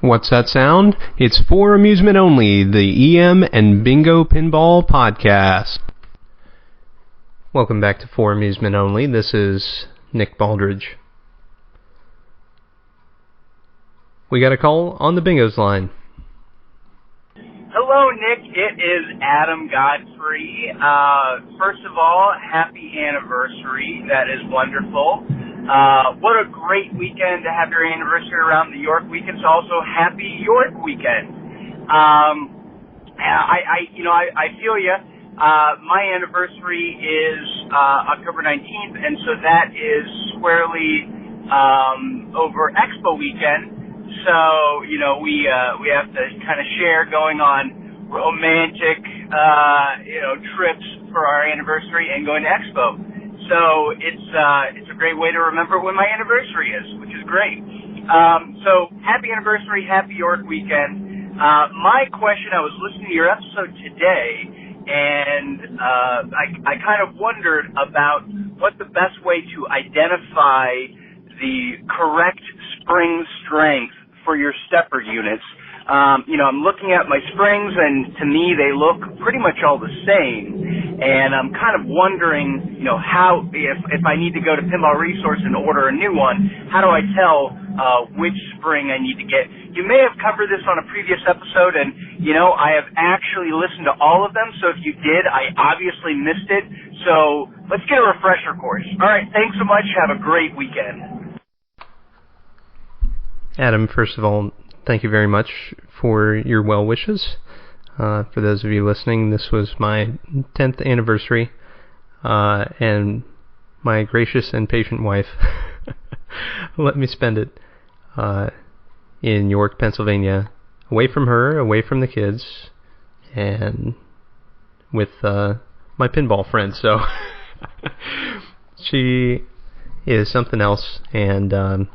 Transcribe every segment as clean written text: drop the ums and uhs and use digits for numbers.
What's that sound? It's For Amusement Only, the EM and Bingo Pinball Podcast. Welcome back to For Amusement Only. This is Nick Baldridge. We got a call on the Bingos line. Hello, Nick. It is Adam Godfrey. First of all, happy anniversary. That is wonderful. What a great weekend to have your anniversary around the York weekend. So also happy York weekend. I feel you. My anniversary is October 19th, and so that is squarely over Expo weekend. So, we have to kind of share going on romantic, trips for our anniversary and going to Expo. So it's a great way to remember when my anniversary is, which is great. So happy anniversary, happy York weekend. My question, I was listening to your episode today, and I kind of wondered about what the best way to identify the correct spring strength for your stepper units. I'm looking at my springs, and to me they look pretty much all the same. And I'm kind of wondering, how, if I need to go to Pinball Resource and order a new one, how do I tell which spring I need to get? You may have covered this on a previous episode, and, I have actually listened to all of them, so if you did, I obviously missed it. So let's get a refresher course. All right, thanks so much. Have a great weekend. Adam, first of all, thank you very much for your well wishes. For those of you listening, this was my 10th anniversary, and my gracious and patient wife let me spend it in York, Pennsylvania, away from her, away from the kids, and with my pinball friends. So she is something else, and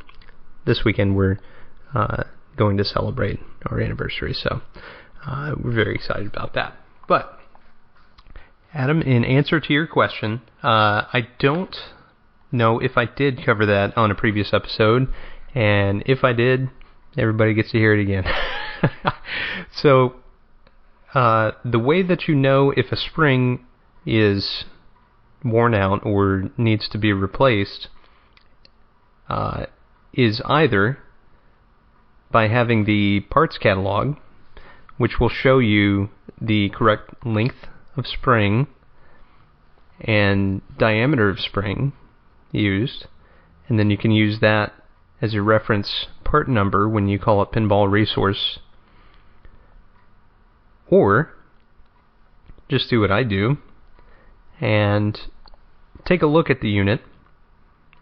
this weekend we're going to celebrate our anniversary, so we're very excited about that. But Adam, in answer to your question, I don't know if I did cover that on a previous episode, and if I did, everybody gets to hear it again. So the way that you know if a spring is worn out or needs to be replaced is either by having the parts catalog, which will show you the correct length of spring and diameter of spring used, and then you can use that as your reference part number when you call up Pinball Resource. Or just do what I do and take a look at the unit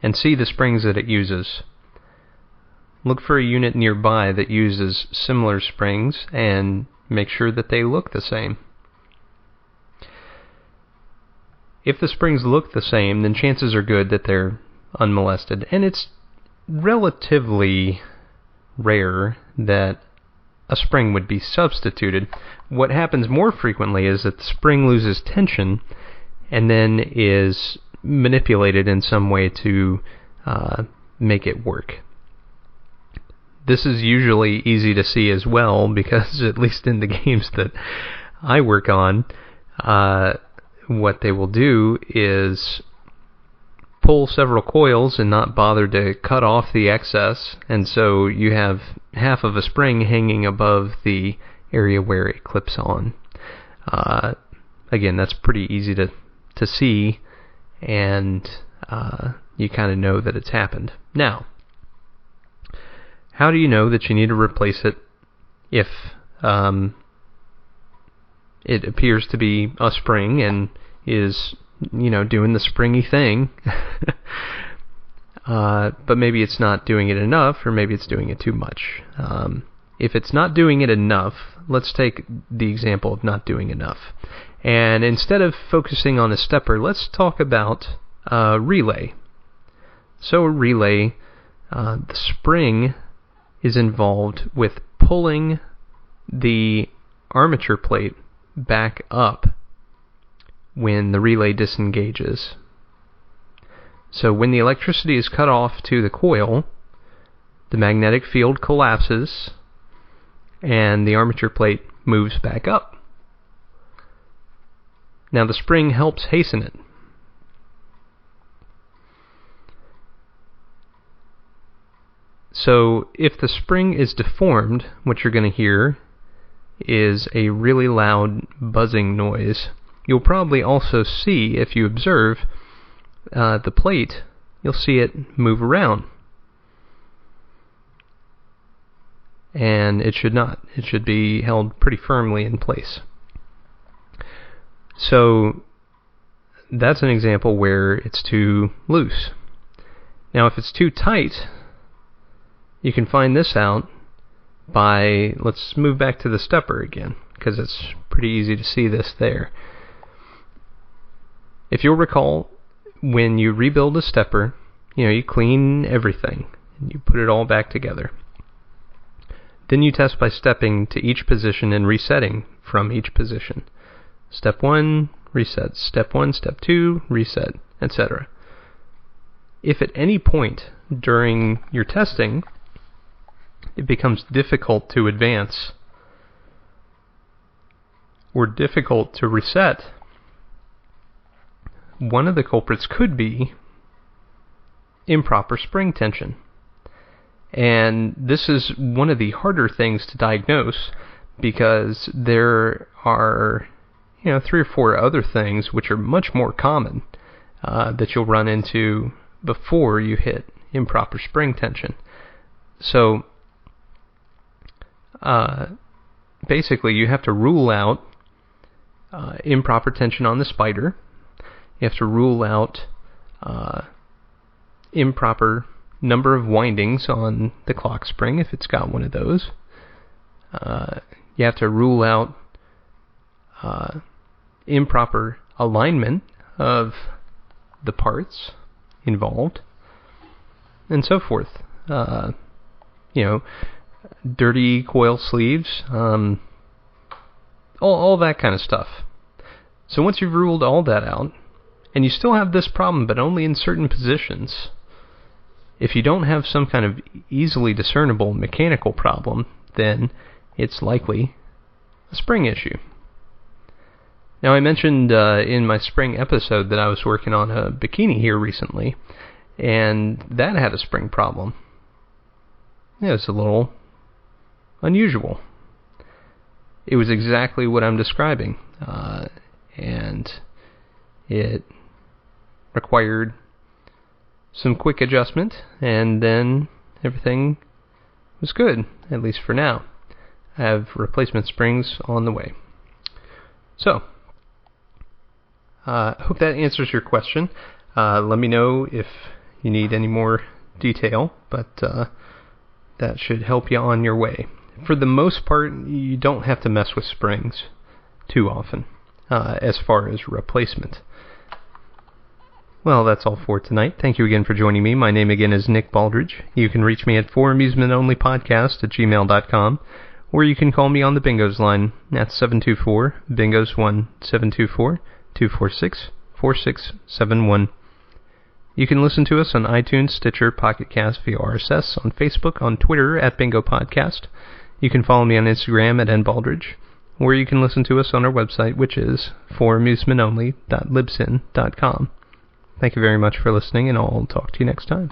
and see the springs that it uses. Look for a unit nearby that uses similar springs and make sure that they look the same. If the springs look the same, then chances are good that they're unmolested. And it's relatively rare that a spring would be substituted. What happens more frequently is that the spring loses tension and then is manipulated in some way to make it work. This is usually easy to see as well, because at least in the games that I work on, what they will do is pull several coils and not bother to cut off the excess, and so you have half of a spring hanging above the area where it clips on. Again, that's pretty easy to see, and you kind of know that it's happened. Now, how do you know that you need to replace it if it appears to be a spring and is, doing the springy thing, but maybe it's not doing it enough, or maybe it's doing it too much? If it's not doing it enough, let's take the example of not doing enough. And instead of focusing on a stepper, let's talk about a relay. So a relay, the spring is involved with pulling the armature plate back up when the relay disengages. So when the electricity is cut off to the coil, the magnetic field collapses, and the armature plate moves back up. Now the spring helps hasten it. So if the spring is deformed, what you're going to hear is a really loud buzzing noise. You'll probably also see, if you observe the plate, you'll see it move around. And it should not. It should be held pretty firmly in place. So that's an example where it's too loose. Now if it's too tight, you can find this out by, let's move back to the stepper again, because it's pretty easy to see this there. If you'll recall, when you rebuild a stepper, you clean everything, and you put it all back together. Then you test by stepping to each position and resetting from each position. Step 1, reset. Step 1, step 2, reset, etc. If at any point during your testing it becomes difficult to advance or difficult to reset, one of the culprits could be improper spring tension. And this is one of the harder things to diagnose, because there are 3 or 4 other things which are much more common that you'll run into before you hit improper spring tension. So basically you have to rule out improper tension on the spider. You have to rule out improper number of windings on the clock spring if it's got one of those. You have to rule out improper alignment of the parts involved, and so forth. Dirty coil sleeves, all that kind of stuff. So once you've ruled all that out, and you still have this problem, but only in certain positions, if you don't have some kind of easily discernible mechanical problem, then it's likely a spring issue. Now, I mentioned in my spring episode that I was working on a bikini here recently, and that had a spring problem. Yeah, it's a little unusual. It was exactly what I'm describing, and it required some quick adjustment, and then everything was good, at least for now. I have replacement springs on the way. So, hope that answers your question. Let me know if you need any more detail, but that should help you on your way. For the most part, you don't have to mess with springs too often, as far as replacement. Well, that's all for tonight. Thank you again for joining me. My name again is Nick Baldridge. You can reach me at foramusementonlypodcast@gmail.com, or you can call me on the Bingos line at 724-BINGOS1, 724-246-4671. You can listen to us on iTunes, Stitcher, Pocket Cast, via RSS, on Facebook, on Twitter at Bingo Podcast. You can follow me on Instagram at nbaldridge, or you can listen to us on our website, which is foramusementonly.libsyn.com. Thank you very much for listening, and I'll talk to you next time.